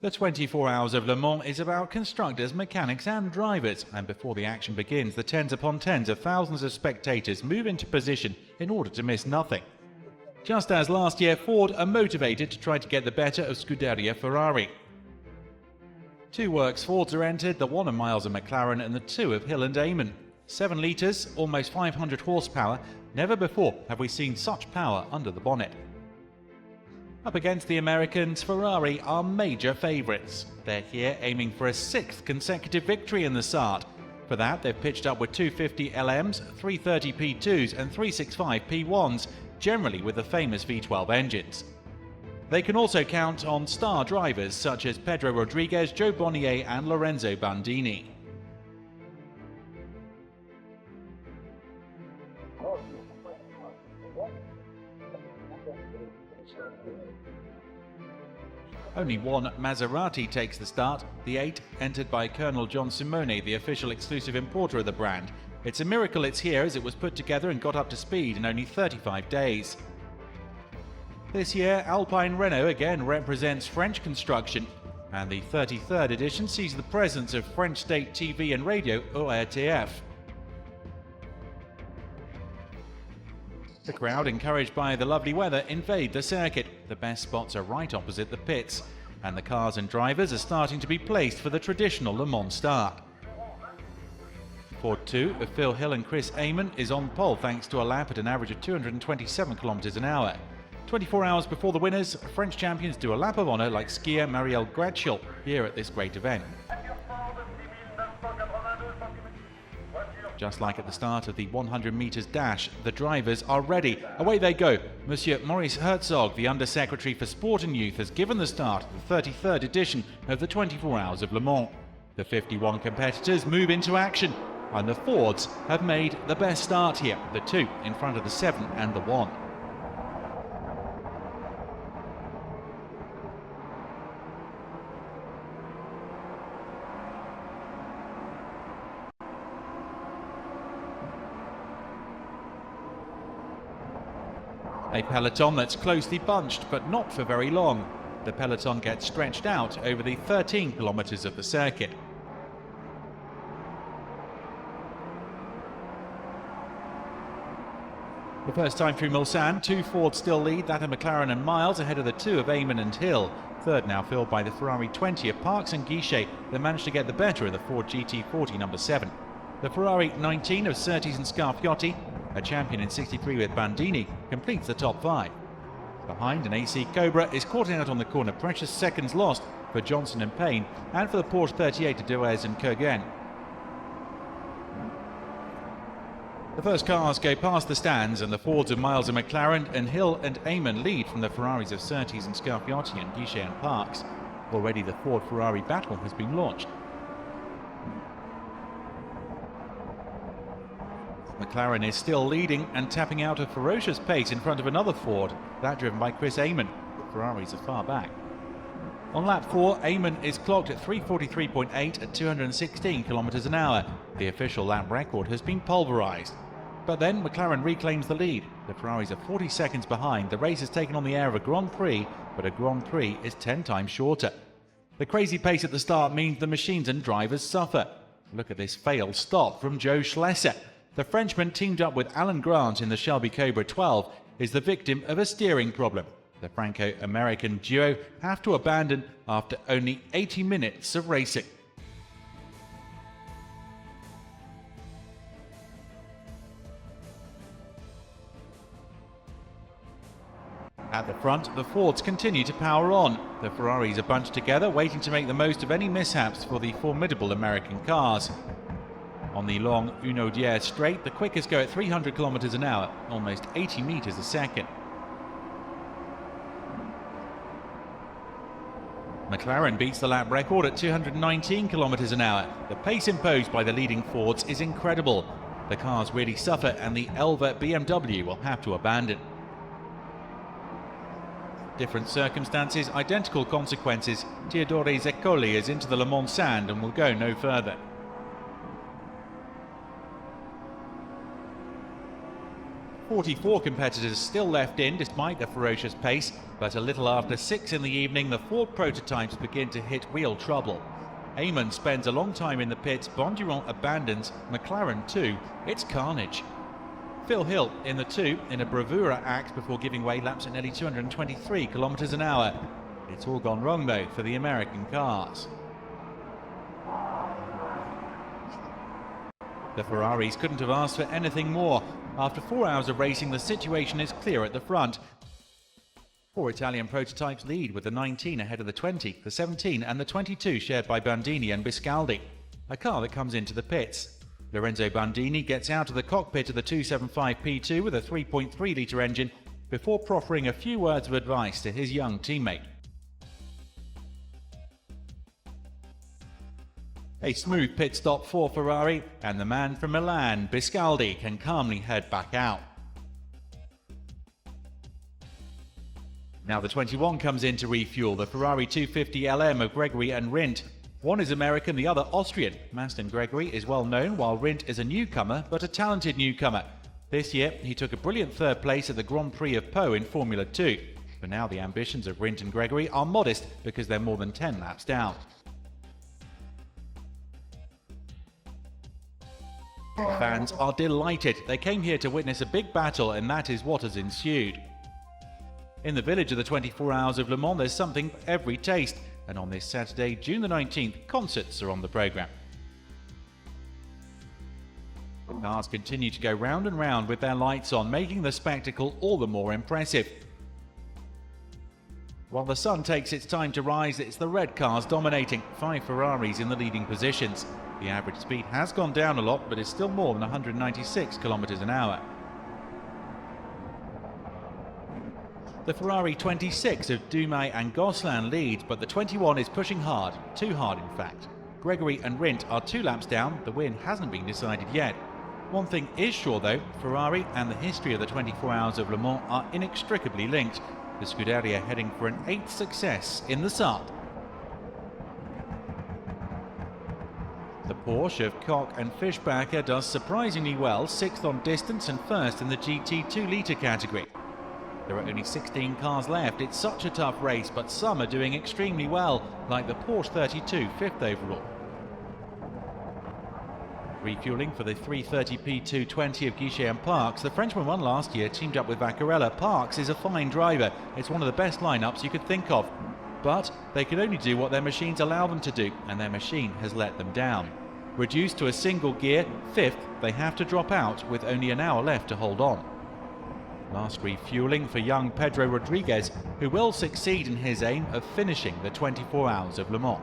The 24 Hours of Le Mans is about constructors, mechanics and drivers, and before the action begins, the tens upon tens of thousands of spectators move into position in order to miss nothing. Just as last year, Ford are motivated to try to get the better of Scuderia Ferrari. Two works Fords are entered, the 1 of Miles and McLaren and the 2 of Hill and Eamon. 7 litres, almost 500 horsepower. Never before have we seen such power under the bonnet. Up against the Americans, Ferrari are major favourites. They're here aiming for a 6th consecutive victory in the Sarthe. For that, they've pitched up with 250 LMs, 330 P2s and 365 P1s, generally with the famous V12 engines. They can also count on star drivers such as Pedro Rodriguez, Joe Bonnier and Lorenzo Bandini. Only one Maserati takes the start, the 8, entered by Colonel John Simone, the official exclusive importer of the brand. It's a miracle it's here, as it was put together and got up to speed in only 35 days. This year, Alpine Renault again represents French construction, and the 33rd edition sees the presence of French state TV and radio ORTF. The crowd, encouraged by the lovely weather, invade the circuit. The best spots are right opposite the pits, and the cars and drivers are starting to be placed for the traditional Le Mans start. Ford 2 of Phil Hill and Chris Amon is on pole thanks to a lap at an average of 227 km an hour. 24 hours before the winners, French champions do a lap of honour like skier Marielle Gratchel here at this great event. Just like at the start of the 100 metres dash, the drivers are ready. Away they go. Monsieur Maurice Herzog, the Undersecretary for Sport and Youth, has given the start of the 33rd edition of the 24 Hours of Le Mans. The 51 competitors move into action, and the Fords have made the best start here, the 2 in front of the 7 and the 1. A peloton that's closely bunched, but not for very long. The peloton gets stretched out over the 13 kilometres of the circuit. The first time through Mulsanne, 2 Fords still lead, that of McLaren and Miles, ahead of the 2 of Eamon and Hill. Third now filled by the Ferrari 20 of Parks and Guichet that managed to get the better of the Ford GT40 number 7. The Ferrari 19 of Surtees and Scarfiotti, a champion in 63 with Bandini, completes the top 5. Behind, an AC Cobra is caught out on the corner, precious seconds lost for Johnson and Payne, and for the Porsche 38 of Duez and Kurgan. The first cars go past the stands, and the Fords of Miles and McLaren and Hill and Eamon lead from the Ferraris of Surtees and Scarfiotti and Guichet and Parks. Already the Ford-Ferrari battle has been launched. McLaren is still leading and tapping out a ferocious pace in front of another Ford, that driven by Chris Amon. The Ferraris are far back. On lap 4, Amon is clocked at 3:43.8 at 216 km an hour. The official lap record has been pulverised. But then McLaren reclaims the lead. The Ferraris are 40 seconds behind. The race has taken on the air of a Grand Prix, but a Grand Prix is 10 times shorter. The crazy pace at the start means the machines and drivers suffer. Look at this failed stop from Joe Schlesser. The Frenchman, teamed up with Alan Grant in the Shelby Cobra 12, is the victim of a steering problem. The Franco-American duo have to abandon after only 80 minutes of racing. At the front, the Fords continue to power on. The Ferraris are bunched together, waiting to make the most of any mishaps for the formidable American cars. On the long Unodière straight, the quickest go at 300 km an hour, almost 80 metres a second. McLaren beats the lap record at 219 km an hour. The pace imposed by the leading Fords is incredible. The cars really suffer, and the Elva BMW will have to abandon. Different circumstances, identical consequences. Teodore Zeccoli is into the Le Mans sand and will go no further. 44 competitors still left in despite the ferocious pace, but a little after 6 in the evening the Ford prototypes begin to hit real trouble. Amon spends a long time in the pits, Bondurant abandons, McLaren too. It's carnage. Phil Hill in the 2 in a bravura act before giving way laps at nearly 223 kilometers an hour. It's all gone wrong though for the American cars. The Ferraris couldn't have asked for anything more. After 4 hours of racing, the situation is clear at the front. 4 Italian prototypes lead with the 19 ahead of the 20, the 17 and the 22 shared by Bandini and Biscaldi. A car that comes into the pits. Lorenzo Bandini gets out of the cockpit of the 275 P2 with a 3.3 litre engine before proffering a few words of advice to his young teammate. A smooth pit stop for Ferrari, and the man from Milan, Biscaldi, can calmly head back out. Now the 21 comes in to refuel, the Ferrari 250 LM of Gregory and Rindt. One is American, the other Austrian. Maston Gregory is well known, while Rindt is a newcomer, but a talented newcomer. This year, he took a brilliant third place at the Grand Prix of Po in Formula 2. For now, the ambitions of Rindt and Gregory are modest because they're more than 10 laps down. Fans are delighted. They came here to witness a big battle, and that is what has ensued. In the village of the 24 Hours of Le Mans, there's something for every taste, and on this Saturday, June the 19th, concerts are on the programme. The cars continue to go round and round with their lights on, making the spectacle all the more impressive. While the sun takes its time to rise, it's the red cars dominating, 5 Ferraris in the leading positions. The average speed has gone down a lot, but is still more than 196 kilometers an hour. The Ferrari 26 of Dumay and Gosselin lead, but the 21 is pushing hard, too hard in fact. Gregory and Rindt are 2 laps down, the win hasn't been decided yet. One thing is sure though, Ferrari and the history of the 24 Hours of Le Mans are inextricably linked. The Scuderia heading for an 8th success in the Sarthe. The Porsche of Koch and Fischhaber does surprisingly well, 6th on distance and 1st in the GT 2-litre category. There are only 16 cars left. It's such a tough race, but some are doing extremely well, like the Porsche 32, 5th overall. Refueling for the 330 P220 of Guichet and Parks, the Frenchman won last year, teamed up with Vaccarella. Parks is a fine driver. It's one of the best lineups you could think of. But they can only do what their machines allow them to do, and their machine has let them down. Reduced to a single gear, 5th, they have to drop out with only an hour left to hold on. Last refueling for young Pedro Rodriguez, who will succeed in his aim of finishing the 24 Hours of Le Mans.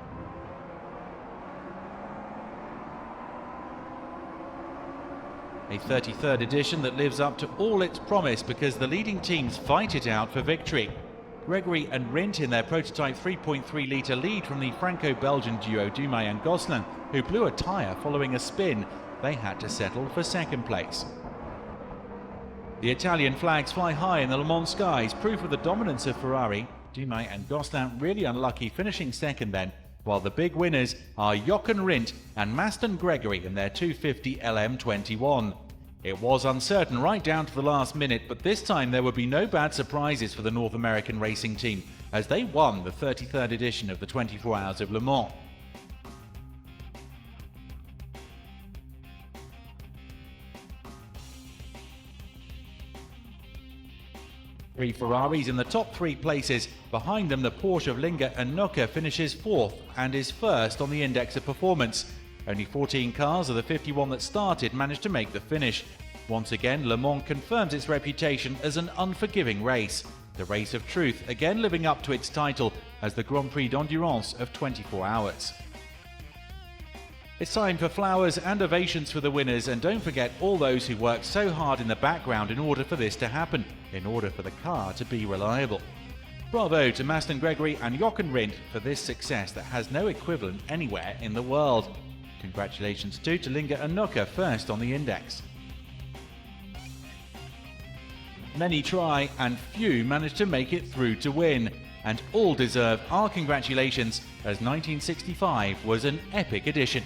A 33rd edition that lives up to all its promise because the leading teams fight it out for victory. Gregory and Rindt in their prototype 3.3 litre lead from the Franco-Belgian duo Dumay and Gosselin, who blew a tyre following a spin. They had to settle for 2nd place. The Italian flags fly high in the Le Mans skies, proof of the dominance of Ferrari. Dumay and Gosselin really unlucky, finishing 2nd then, while the big winners are Jochen Rindt and Maston Gregory in their 250 LM21. It was uncertain right down to the last minute, but this time there would be no bad surprises for the North American racing team, as they won the 33rd edition of the 24 Hours of Le Mans. Three Ferraris in the top 3 places. Behind them, the Porsche of Linge and Nöcker finishes 4th and is 1st on the index of performance. Only 14 cars of the 51 that started managed to make the finish. Once again, Le Mans confirms its reputation as an unforgiving race. The race of truth again living up to its title as the Grand Prix d'Endurance of 24 hours. It's time for flowers and ovations for the winners, and don't forget all those who worked so hard in the background in order for this to happen, in order for the car to be reliable. Bravo to Maston Gregory and Jochen Rindt for this success that has no equivalent anywhere in the world. Congratulations too to Linge and Nöcker, 1st on the index. Many try and few manage to make it through to win, and all deserve our congratulations as 1965 was an epic edition.